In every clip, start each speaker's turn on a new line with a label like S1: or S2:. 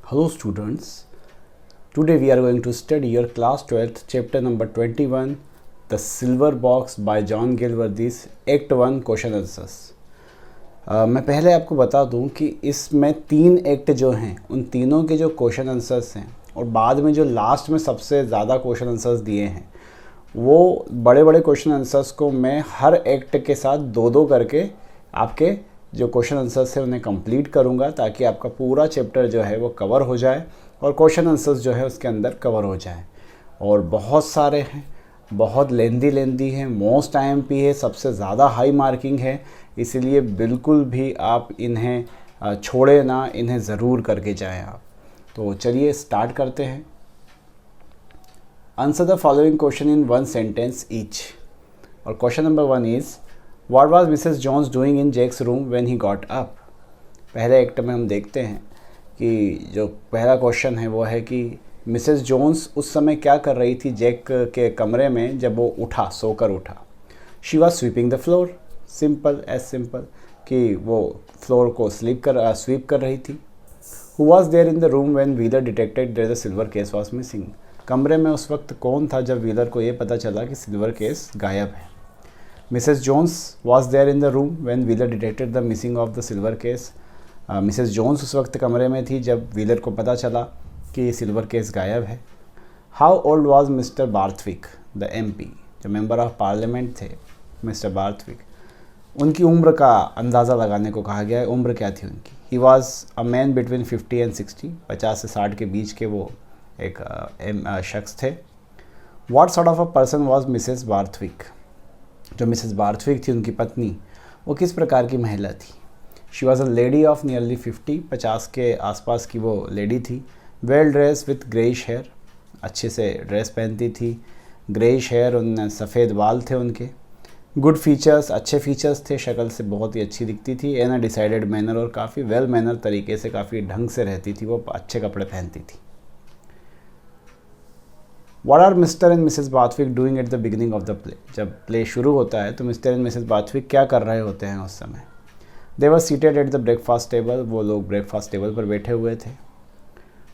S1: Hello students, today we are going to study your class 12th chapter number 21 The Silver Box by John Gilverthys Act 1 Question Answers। मैं पहले आपको बता दूं कि इसमें 3 act जो हैं उन तीनों के जो क्वेश्चन आंसर्स हैं और बाद में जो लास्ट में सबसे ज़्यादा क्वेश्चन आंसर्स दिए हैं वो बड़े बड़े क्वेश्चन आंसर्स को मैं हर एक्ट के साथ दो करके आपके जो क्वेश्चन आंसर्स है उन्हें कंप्लीट करूंगा ताकि आपका पूरा चैप्टर जो है वो कवर हो जाए और क्वेश्चन आंसर्स जो है उसके अंदर कवर हो जाए। और बहुत सारे हैं, बहुत लेंदी हैं, मोस्ट IMP है, सबसे ज़्यादा हाई मार्किंग है, इसीलिए बिल्कुल भी आप इन्हें छोड़े ना, इन्हें ज़रूर करके जाएं आप। तो चलिए स्टार्ट करते हैं। Answer the following question in 1 sentence each. और question number 1 is What was Mrs. Jones doing in Jake's room when he got up? पहले एक्ट में हम देखते हैं कि जो पहला क्वेश्चन है वो है कि मिसेस जोन्स उस समय क्या कर रही थी जैक के कमरे में जब वो उठा, सोकर उठा। She was sweeping the floor, simple as simple कि वो फ्लोर को स्वीप कर रही थी। Who was there in the room when Wheeler detected there the silver case was missing? कमरे में उस वक्त कौन था जब व्हीलर को ये पता चला कि सिल्वर केस गायब है? Mrs. Jones was there in the room when Wheeler detected the missing of the silver case. Mrs. Jones उस वक्त कमरे में थी जब व्हीलर को पता चला कि सिल्वर केस गायब है। How old was Mr. Barthwick, the MP? जो मेंबर ऑफ पार्लियामेंट थे मिस्टर बार्थविक, उनकी उम्र का अंदाज़ा लगाने को कहा गया है। उम्र क्या थी उनकी? He was a man between 50 and 60, 50 से 60 के बीच के वो एक शख्स थे। What sort of a person was Mrs. Barthwick? जो मिसेस बार्थविक थी उनकी पत्नी, वो किस प्रकार की महिला थी? She was a lady of nearly 50 के आसपास की वो लेडी थी। Well dress with greyish hair, अच्छे से ड्रेस पहनती थी। ग्रेइश हेयर, उन सफ़ेद बाल थे उनके। गुड फीचर्स, अच्छे फीचर्स थे, शक्ल से बहुत ही अच्छी दिखती थी। एन अ डिसाइडेड मैनर, और काफ़ी वेल मैनर तरीके से, काफ़ी ढंग से रहती थी, वो अच्छे कपड़े पहनती थी। What are Mr. and Mrs. Barthwick doing at the beginning of the play? जब प्ले शुरू होता है तो मिस्टर एंड मिसेस बार्थविक क्या कर रहे होते हैं उस समय? They were seated at the breakfast table, वो लोग ब्रेकफास्ट टेबल पर बैठे हुए थे।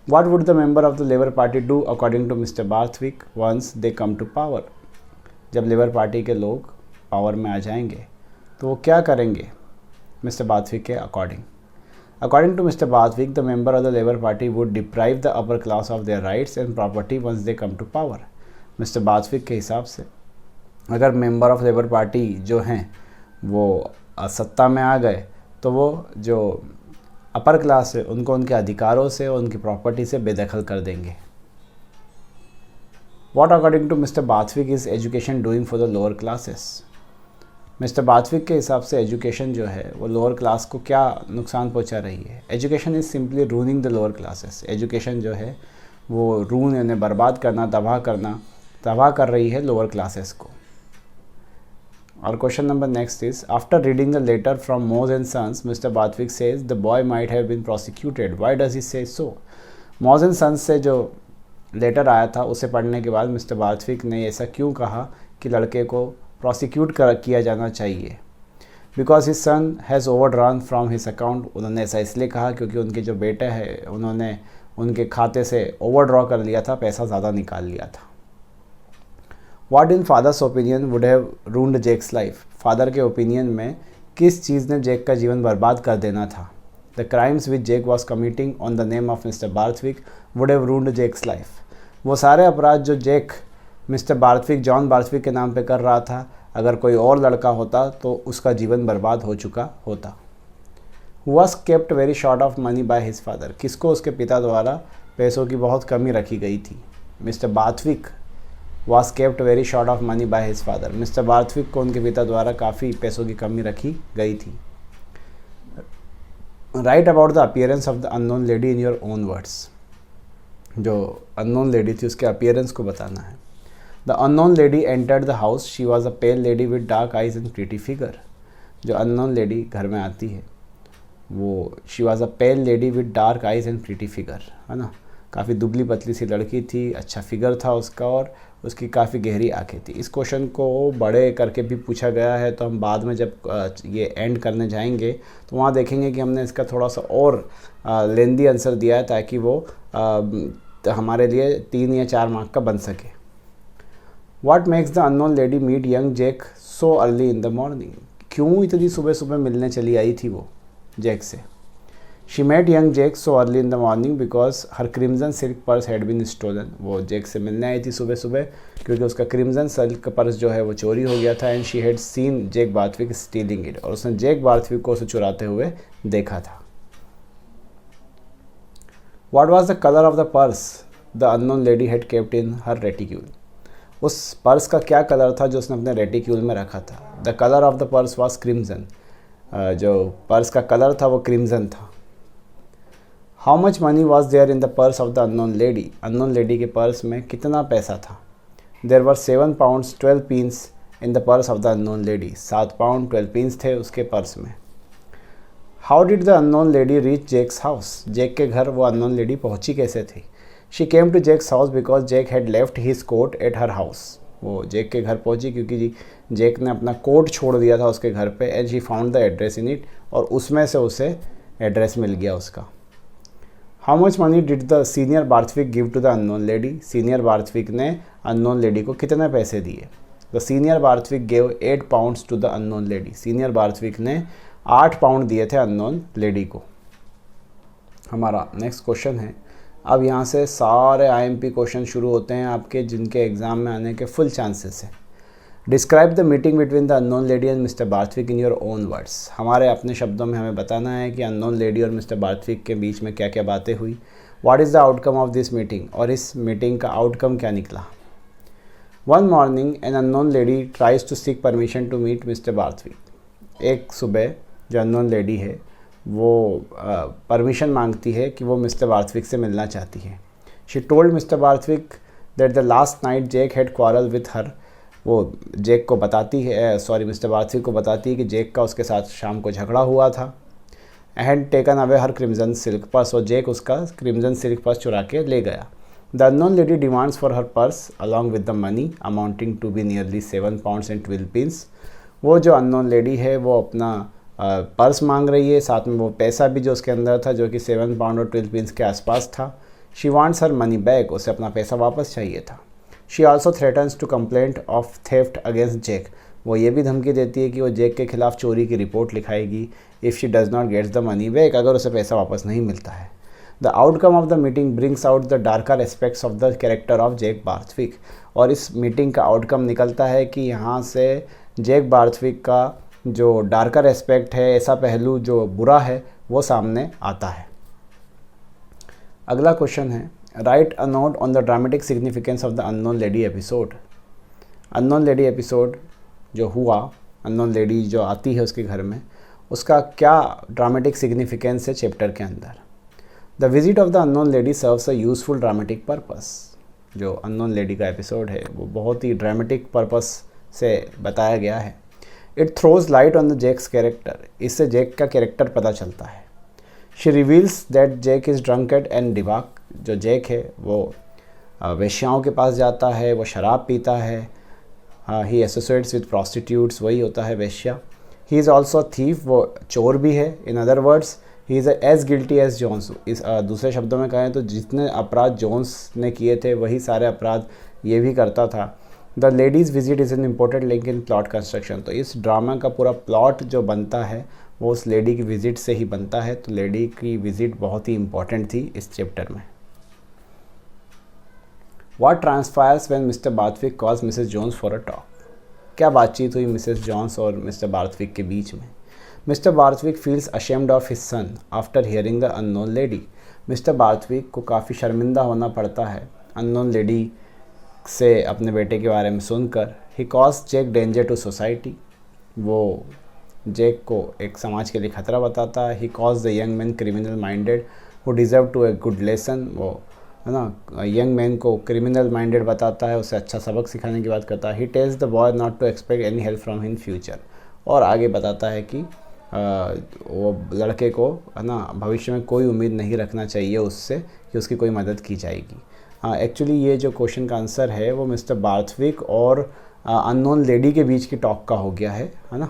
S1: What would the member of the Labour Party do according to Mr. Barthwick once they come to power? जब लेबर पार्टी के लोग पावर में आ जाएंगे तो वो क्या करेंगे मिस्टर बार्थविक के according? According to Mr. Barthwick, the member of the Labour Party would deprive the upper class of their rights and property once they come to power. Mr. Barthwick के हिसाब से अगर मेंबर ऑफ लेबर पार्टी जो हैं वो सत्ता में आ गए तो वो जो अपर क्लास है उनको उनके अधिकारों से और उनकी प्रॉपर्टी से बेदखल कर देंगे। What according to Mr. Barthwick is education doing for the lower classes? Mister Barthwick के हिसाब से एजुकेशन जो है वो लोअर क्लास को क्या नुकसान पहुंचा रही है? Education is simply ruining the lower classes. Education जो है वो रून यानी बर्बाद करना, तबाह कर रही है लोअर क्लासेस को। और question number next is after reading the letter from Moss and Sons Mr Barthwick says the boy might have been prosecuted, why does he say so? मोज एंड सन्स से जो लेटर आया था उसे पढ़ने के बाद मिस्टर बार्थविक ने ऐसा क्यों कहा कि लड़के को प्रोसिक्यूट किया जाना चाहिए? Because his son has overdrawn from his account, उन्होंने ऐसा इसलिए कहा क्योंकि उनके जो बेटे हैं उन्होंने उनके खाते से ओवरड्रॉ कर लिया था, पैसा ज़्यादा निकाल लिया था। What in father's opinion would have ruined Jack's life? Father के ओपिनियन में किस चीज़ ने जेक का जीवन बर्बाद कर देना था? The crimes which Jack was committing on the name of Mr Barthwick would have ruined Jack's life. वो सारे अपराध जो Jack Mr Barthwick, John Barthwick के नाम पे कर रहा था, अगर कोई और लड़का होता तो उसका जीवन बर्बाद हो चुका होता। Was kept very short of money by his father? किसको उसके पिता द्वारा पैसों की बहुत कमी रखी गई थी? Mister Barthwick was kept very short of money by his father. Mister Barthwick को उनके पिता द्वारा काफ़ी पैसों की कमी रखी गई थी। Right about the appearance of the unknown lady in your own words. जो अननोन लेडी थी उसके अपीयरेंस को बताना है। The unknown lady entered the house. She was a pale lady with dark eyes and pretty figure. जो unknown lady घर में आती है वो she was a pale lady with dark eyes and pretty figure, है ना? काफ़ी दुबली पतली सी लड़की थी, अच्छा फिगर था उसका और उसकी काफ़ी गहरी आंखें थी। इस क्वेश्चन को बड़े करके भी पूछा गया है, तो हम बाद में जब ये एंड करने जाएंगे तो वहाँ देखेंगे कि हमने इसका थोड़ा सा और लेंदी आंसर दिया है ताकि वो हमारे लिए 3 या 4 मार्क का बन सके। What makes the unknown lady meet young Jake so early in the morning? क्यों इतनी सुबह सुबह मिलने चली आई थी वो जैक से? She met young Jake so early in the morning because her crimson silk purse had been stolen. वो जैक से मिलने आई थी सुबह सुबह क्योंकि उसका क्रिम्जन सिल्क पर्स जो है वो चोरी हो गया था। And she had seen Jack Barthwick stealing it, और उसने जैक बार्थविक को उसे चुराते हुए देखा था। What was the color of the purse the unknown lady had kept in her reticule? उस पर्स का क्या कलर था जो उसने अपने रेटिक्यूल में रखा था? The colour of the purse was crimson. जो पर्स का कलर था वो क्रिम्जन था। How much money was there in the purse of the unknown lady? Unknown lady के पर्स में कितना पैसा था? There were 7 pounds 12 pence in the purse of the unknown lady. 7 pound 12 pence थे उसके पर्स में। How did the unknown lady reach Jack's house? Jack के घर वो अननोन लेडी पहुंची कैसे थी? She came to Jake's house because Jake had left his coat at her house. वो जेक के घर पहुंची क्योंकि जेक ने अपना कोट छोड़ दिया था उसके घर पे। And she found the address in it, और उसमें से उसे एड्रेस मिल गया उसका। How much money did the senior Barthwick give to the unknown lady? Senior Barthwick ने अननोन लेडी को कितने पैसे दिए? The senior Barthwick gave 8 pounds to the unknown lady. Senior Barthwick ने 8 pound दिए थे अननोन लेडी को। हमारा नेक्स्ट क्वेश्चन है, अब यहाँ से सारे IMP क्वेश्चन शुरू होते हैं आपके जिनके एग्ज़ाम में आने के फुल चांसेस हैं। Describe the meeting between the unknown lady and Mr Barthwick in your own words. हमारे अपने शब्दों में हमें बताना है कि अननोन लेडी और मिस्टर बार्थविक के बीच में क्या क्या बातें हुई। What is the outcome of this meeting? और इस मीटिंग का आउटकम क्या निकला? One morning an unknown lady tries to seek permission to meet Mr Barthwick. एक सुबह जो अननोन लेडी है वो परमिशन मांगती है कि वो मिस्टर बार्थविक से मिलना चाहती है। She told mister Barthwick that the last night Jake had quarrel with her. वो जेक को बताती है, मिस्टर बार्थविक को बताती है कि जेक का उसके साथ शाम को झगड़ा हुआ था। And taken away her crimson silk purse, और जेक उसका क्रिम्जन सिल्क पर्स चुरा के ले गया। The unknown lady demands for her purse along with the money amounting to be nearly 7 pounds and 12 pence। वो जो अननोन लेडी है वो अपना पर्स मांग रही है, साथ में वो पैसा भी जो उसके अंदर था जो कि 7 pound और 12 pence के आसपास था। She wants her money back, उसे अपना पैसा वापस चाहिए था। She also threatens to complaint of theft against Jack. वो ये भी धमकी देती है कि वो जेक के खिलाफ चोरी की रिपोर्ट लिखाएगी if she does not gets the money back, अगर उसे पैसा वापस नहीं मिलता है। The outcome of the meeting brings out the darker aspects of the character of Jack Barthwick. और इस मीटिंग का आउटकम निकलता है कि यहाँ से जेक बार्थविक का जो डार्कर एस्पेक्ट है, ऐसा पहलू जो बुरा है, वो सामने आता है। अगला क्वेश्चन है, right a note on the dramatic significance of the unknown lady episode. Unknown lady episode जो हुआ, अननोन लेडी जो आती है उसके घर में, उसका क्या ड्रामेटिक सिग्निफिकेंस है चैप्टर के अंदर। The visit of the unknown lady serves a useful dramatic purpose. जो अननोन लेडी का एपिसोड है वो बहुत ही ड्रामेटिक पर्पस से बताया गया है। It throws light on the Jack's character. इससे जेक का कैरेक्टर पता चलता है। She reveals that Jack is drunkard and debauch. जो जेक है वो वेश्याओं के पास जाता है, वो शराब पीता है। ही एसोसिएट्स विद प्रॉस्टिट्यूट्स, वही होता है वेश्या। ही इज़ ऑल्सो थीफ, वो चोर भी है। In other words he is as guilty as Jones. इस दूसरे शब्दों में कहें तो जितने अपराध जॉन्स ने किए थे वही सारे अपराध ये भी करता था। The ladies visit is an important link in plot construction. तो इस ड्रामा का पूरा प्लॉट जो बनता है वो उस लेडी की विज़िट से ही बनता है। तो लेडी की विज़िट बहुत ही इम्पोर्टेंट थी इस चैप्टर में। What transpires when Mr. Barthwick calls Mrs. Jones for a talk? क्या बातचीत हुई मिसेस जॉन्स और मिस्टर बार्थविक के बीच में? Mister Barthwick feels ashamed of his son after hearing the unknown lady. Mister Barthwick को काफ़ी शर्मिंदा होना पड़ता है अननोन लेडी से अपने बेटे के बारे में सुनकर। He calls Jack danger to society. वो जेक को एक समाज के लिए खतरा बताता है। He calls the young man criminal minded who deserve to a good lesson. वो है ना, यंग मैन को क्रिमिनल माइंडेड बताता है, उसे अच्छा सबक सिखाने की बात करता है। He tells the boy not to expect any help from in future. और आगे बताता है कि वो लड़के को है ना भविष्य में कोई उम्मीद नहीं रखना चाहिए उससे कि उसकी कोई मदद की जाएगी। हाँ, एक्चुअली ये जो क्वेश्चन का आंसर है वो मिस्टर बार्थविक और अननोन लेडी के बीच की टॉक का हो गया है ना।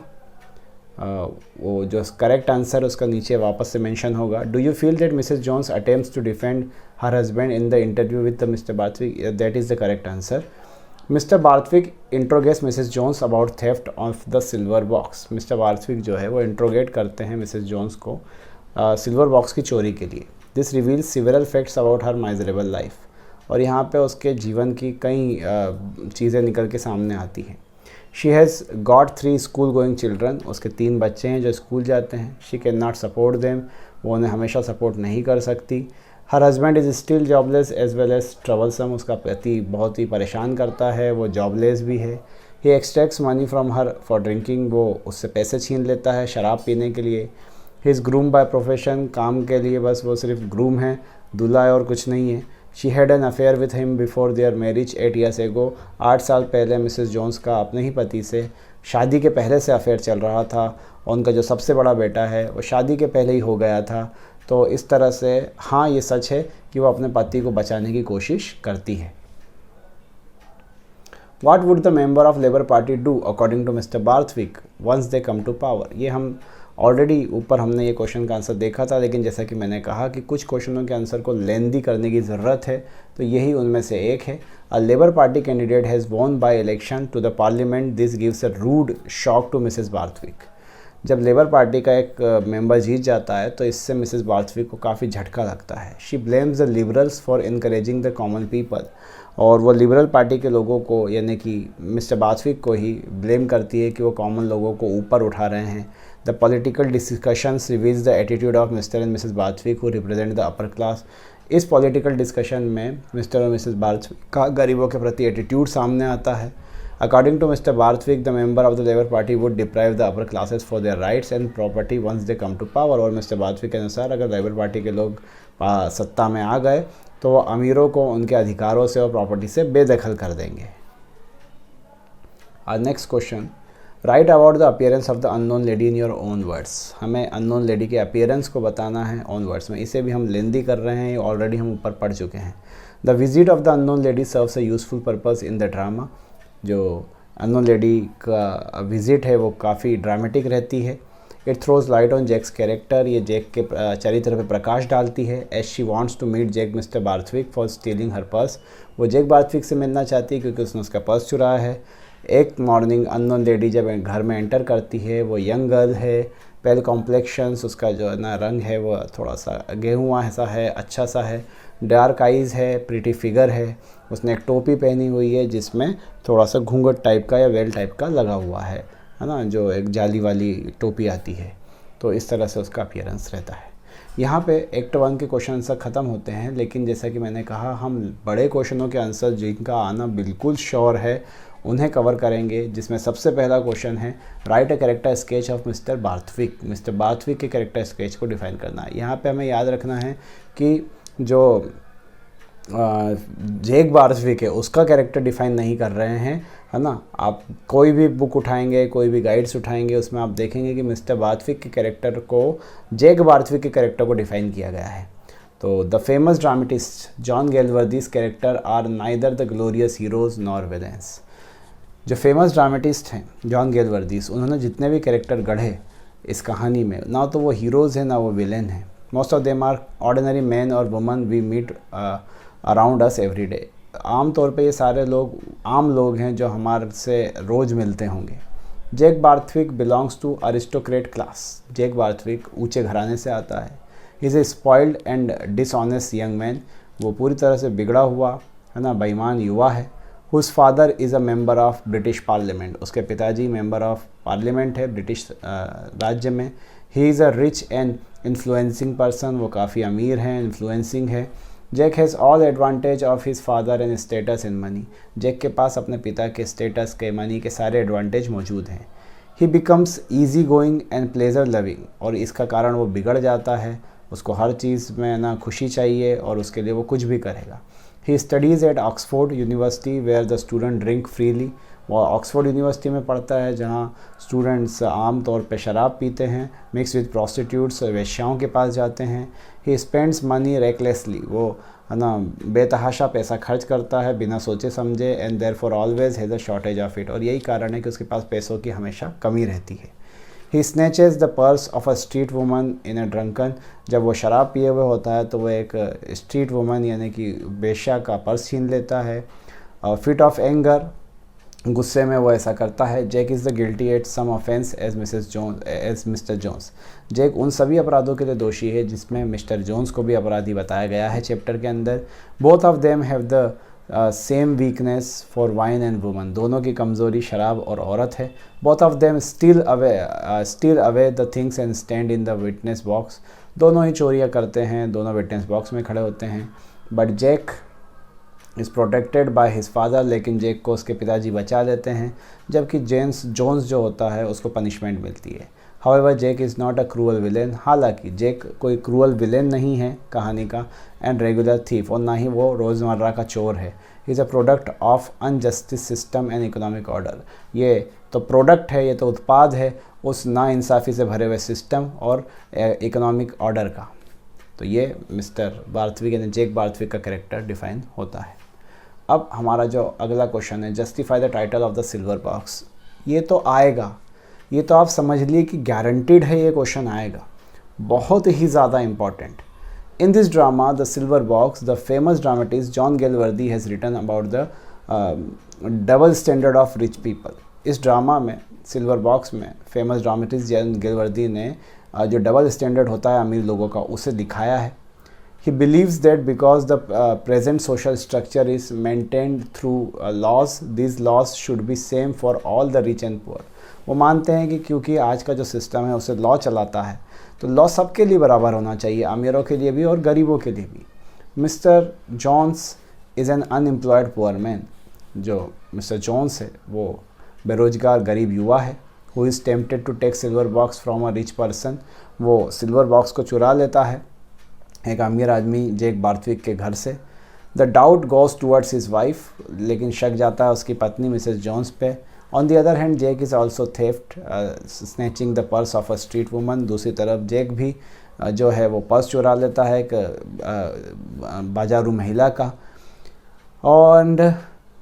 S1: वो जो करेक्ट आंसर उसका नीचे वापस से मेंशन होगा। Do you feel that Mrs Jones attempts to defend her husband in the interview with Mr Barthwick? That is the correct answer. Mr Barthwick interrogates Mrs Jones about theft of the silver box. Mr Barthwick जो है वो interrogate करते हैं Mrs Jones को silver box की चोरी के लिए। This reveals several facts about her miserable life. और यहाँ पे उसके जीवन की कई चीज़ें निकल के सामने आती हैं। She has got 3 school going children. उसके 3 बच्चे हैं जो स्कूल जाते हैं। She can not support them. वो उन्हें हमेशा सपोर्ट नहीं कर सकती। Her husband is still jobless as well as troublesome. उसका पति बहुत ही परेशान करता है, वो जॉबलेस भी है। He extracts money from her for drinking. वो उससे पैसे छीन लेता है शराब पीने के लिए। He is groom by profession. काम के लिए बस वो सिर्फ ग्रूम है, दूल्हा है और कुछ नहीं है। She had an affair with him before there marriage 8 years ago। 8 साल पहले मिसेस जॉन्स का अपने ही पति से शादी के पहले से अफेयर चल रहा था। और उनका जो सबसे बड़ा बेटा है वो शादी के पहले ही हो गया था। तो इस तरह से हाँ, ये सच है कि वो अपने पति को बचाने की कोशिश करती है। What would the member of Labour Party do according to Mr. Barthwick once they come to power? ये हम ऑलरेडी ऊपर हमने ये क्वेश्चन का आंसर देखा था, लेकिन जैसा कि मैंने कहा कि कुछ क्वेश्चनों के आंसर को लेंदी करने की ज़रूरत है, तो यही उनमें से एक है। A Labour Party candidate has won by election to the parliament. This gives a rude shock to Mrs Barthwick. जब लेबर पार्टी का एक मेंबर जीत जाता है तो इससे मिसेस बार्थविक को काफ़ी झटका लगता है। She blames the liberals for encouraging the common people. और वो लिबरल पार्टी के लोगों को यानी कि मिस्टर बार्थविक को ही ब्लेम करती है कि वो कॉमन लोगों को ऊपर उठा रहे हैं। The political discussions reveals the attitude of mister and Mrs Barthwick who represent the upper class. इस पॉलिटिकल डिस्कशन में मिस्टर और मिसेस बार्थविक का गरीबों के प्रति एटीट्यूड सामने आता है। According to Mr. Barthwick, the member of the Labour Party would deprive the upper classes for their rights and property once they come to power। और मिस्टर बार्थविक के अनुसार अगर लेबर पार्टी के लोग सत्ता में आ गए तो वो अमीरों को उनके अधिकारों से और प्रॉपर्टी से बेदखल कर देंगे। Next question, right about the appearance of the unknown lady in your own words. हमें अननोन लेडी के अपीयरेंस को बताना है ओन वर्ड्स में। इसे भी हम लेंदी कर रहे हैं, ऑलरेडी हम ऊपर पढ़ चुके हैं। The visit of the unknown lady serves a useful purpose in the drama. जो अननोन लेडी का विज़िट है वो काफ़ी ड्रामेटिक रहती है। It throws light on Jack's character. ये जैक के चरित्र पर प्रकाश डालती है। As she wants to meet Jack Mr Barthwick for stealing her purse. वो जैक बार्थविक से मिलना चाहती है क्योंकि उसने उसका पर्स चुराया है। एक मॉर्निंग अननोन लेडी जब घर में एंटर करती है, वो यंग गर्ल है, पेल कॉम्प्लेक्शंस, उसका जो है ना रंग है वो थोड़ा सा गेहुआ ऐसा है, अच्छा सा है, डार्क आइज़ है, प्रीटी फिगर है। उसने एक टोपी पहनी हुई है जिसमें थोड़ा सा घूंघट टाइप का या वेल टाइप का लगा हुआ है ना, जो एक जाली वाली टोपी आती है। तो इस तरह से उसका अपीयरेंस रहता है। यहाँ पे एक्ट 1 के क्वेश्चन आंसर ख़त्म होते हैं, लेकिन जैसा कि मैंने कहा हम बड़े क्वेश्चनों के आंसर जिनका आना बिल्कुल श्योर है उन्हें कवर करेंगे, जिसमें सबसे पहला क्वेश्चन है right a character sketch of Mr Barthwick. Mister Barthwick के कैरेक्टर स्केच को डिफाइन करना है। यहाँ पे हमें याद रखना है कि जो जैक बार्थविक है उसका कैरेक्टर डिफाइन नहीं कर रहे हैं, है ना। आप कोई भी बुक उठाएंगे, कोई भी गाइड्स उठाएंगे, उसमें आप देखेंगे कि मिस्टर बार्थविक के कैरेक्टर को जैक बार्थविक के कैरेक्टर को डिफाइन किया गया है। तो the famous dramatist John Galsworthy's character are neither the glorious heroes nor villains. जो फेमस ड्रामेटिस्ट हैं जॉन गेलवर्दीज, उन्होंने जितने भी कैरेक्टर गढ़े इस कहानी में, ना तो वो हीरोज़ हैं ना वो विलेन हैं। Most of them are ordinary man और woman we meet around us every day. आम तौर पे ये सारे लोग आम लोग हैं जो हमारे से रोज़ मिलते होंगे। Jack Barthwick belongs to aristocrat class. Jack Barthwick ऊंचे घराने से आता है। He is a spoiled and dishonest young man. वो पूरी तरह से बिगड़ा हुआ है ना बेईमान युवा है। Whose father is a member of British parliament. उसके पिताजी मेंबर ऑफ पार्लियामेंट है ब्रिटिश राज्य में। He is a rich and influencing person. वो काफ़ी अमीर हैं, इन्फ्लुएंसिंग है। Jack has all advantage of his father and status in money. Jack के पास अपने पिता के स्टेटस के, मनी के सारे एडवांटेज मौजूद हैं। ही becomes easy going and pleasure loving. और इसका कारण वो बिगड़ जाता है, उसको हर चीज़ में ना खुशी चाहिए और उसके लिए वो कुछ भी करेगा। He studies at Oxford University where the student drink freely. वो ऑक्सफोर्ड यूनिवर्सिटी में पढ़ता है, जहाँ स्टूडेंट्स आम तौर पे शराब पीते हैं, मिक्स विद प्रोस्टिट्यूट्स, वेश्याओं के पास जाते हैं। ही स्पेंड्स मनी रेकलेसली, वो है ना बेतहाशा पैसा खर्च करता है बिना सोचे समझे, and therefore always has a shortage of it, और यही कारण है कि उसके पास पैसों की हमेशा कमी रहती है। He snatches the purse of a street woman in a drunken, जब वो शराब पिए हुए होता है तो वो एक स्ट्रीट वुमन यानी कि वेश्या का पर्स छीन लेता है। फिट ऑफ एंगर, गुस्से में वो ऐसा करता है। Jack is the guilty at some offence as Mr Jones, Jack उन सभी अपराधों के लिए दोषी है जिसमें मिस्टर जोन्स को भी अपराधी बताया गया है चैप्टर के अंदर। Both of them have the same weakness for wine and woman, दोनों की कमज़ोरी शराब और औरत है। Both of them steel away the things and stand in the witness box, दोनों ही चोरियाँ करते हैं, दोनों विटनेस बॉक्स में खड़े होते हैं। But Jack is protected by his father, लेकिन जैक को उसके पिताजी बचा लेते हैं, जबकि जोन्स जो होता है उसको पनिशमेंट मिलती है। However Jack is not a cruel villain, हालांकि जैक कोई क्रूअल विलेन नहीं है कहानी का, एंड रेगुलर थीफ, और ना ही वो रोज़मर्रा का चोर है। Is a product of injustice system and economic order, ये तो प्रोडक्ट है, ये तो उत्पाद है उस नाइंसाफ़ी से भरे हुए सिस्टम और इकोनॉमिक ऑर्डर का। तो ये मिस्टर बार्थविक यानी जैक बार्थविक का कैरेक्टर डिफाइन होता है। अब हमारा जो अगला क्वेश्चन है, justify the title of the silver box, ये तो आएगा, ये तो आप समझ लिए कि गारंटीड है ये क्वेश्चन आएगा, बहुत ही ज़्यादा important. In this drama the silver box, the famous dramatist John Galsworthy has written about the double standard of rich people. इस ड्रामा में, सिल्वर बॉक्स में, फेमस ड्रामेटिस्ट जॉन गेलवर्दी ने जो डबल स्टैंडर्ड होता है अमीर लोगों का, उसे दिखाया है। He believes that because the present social structure is maintained through laws, these laws should be same for all the rich and poor. वो मानते हैं कि क्योंकि आज का जो सिस्टम है उसे लॉ चलाता है, तो लॉ सबके लिए बराबर होना चाहिए, अमीरों के लिए भी और गरीबों के लिए भी। Mr Jones is an unemployed poor man, जो मिस्टर जॉन्स है वो बेरोजगार गरीब युवा है। Who is tempted to take silver box from a rich person, वो सिल्वर बॉक्स को चुरा लेता है एक अमीर आदमी जैक बार्थविक के घर से। The doubt goes towards his wife, लेकिन शक जाता है उसकी पत्नी मिसेस जॉन्स पे। On the other hand Jack is also theft snatching the purse of a street woman, दूसरी तरफ जैक भी जो है वो पर्स चुरा लेता है एक बाजारू महिला का। और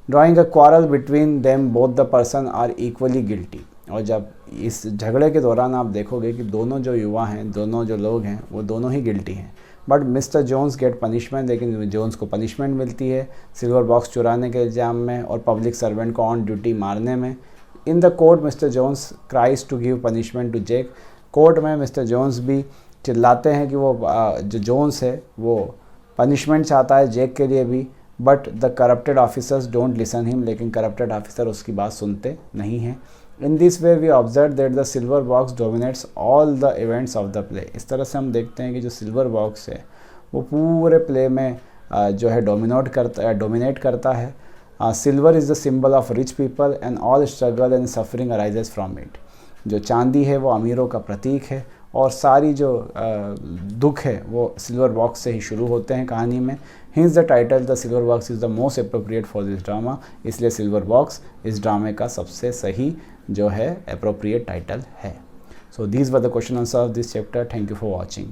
S1: drawing a quarrel between them both the person are equally guilty, और जब इस झगड़े के दौरान आप देखोगे कि दोनों जो युवा हैं, दोनों जो लोग हैं, वो दोनों ही गिल्टी हैं। But Mr Jones get punishment, लेकिन जोन्स को पनिशमेंट मिलती है सिल्वर बॉक्स चुराने के इल्ज़ाम में और पब्लिक सर्वेंट को ऑन ड्यूटी मारने में। In the court Mr Jones cries to give punishment to Jack, court में मिस्टर जोन्स भी चिल्लाते हैं कि वो जो जोन्स है वो पनिशमेंट चाहता है जैक के लिए भी, but the corrupted officers don't listen him, लेकिन करप्टेड ऑफिसर उसकी बात सुनते नहीं हैं। In this way we observe that the silver box dominates all the events of the play, इस तरह से हम देखते हैं कि जो सिल्वर बॉक्स है वो पूरे प्ले में जो है डोमिनेट करता है। Silver is the symbol of rich people and all struggle and suffering arises from it, जो चांदी है वो अमीरों का प्रतीक है और सारी जो दुख है वो सिल्वर बॉक्स से ही शुरू होते हैं कहानी में। Hints the title the silver box is the most appropriate for this drama, इसलिए सिल्वर बॉक्स इस ड्रामे का सबसे सही जो है अप्रोप्रिएट टाइटल है। So these were the question answer of this chapter. Thank you for watching.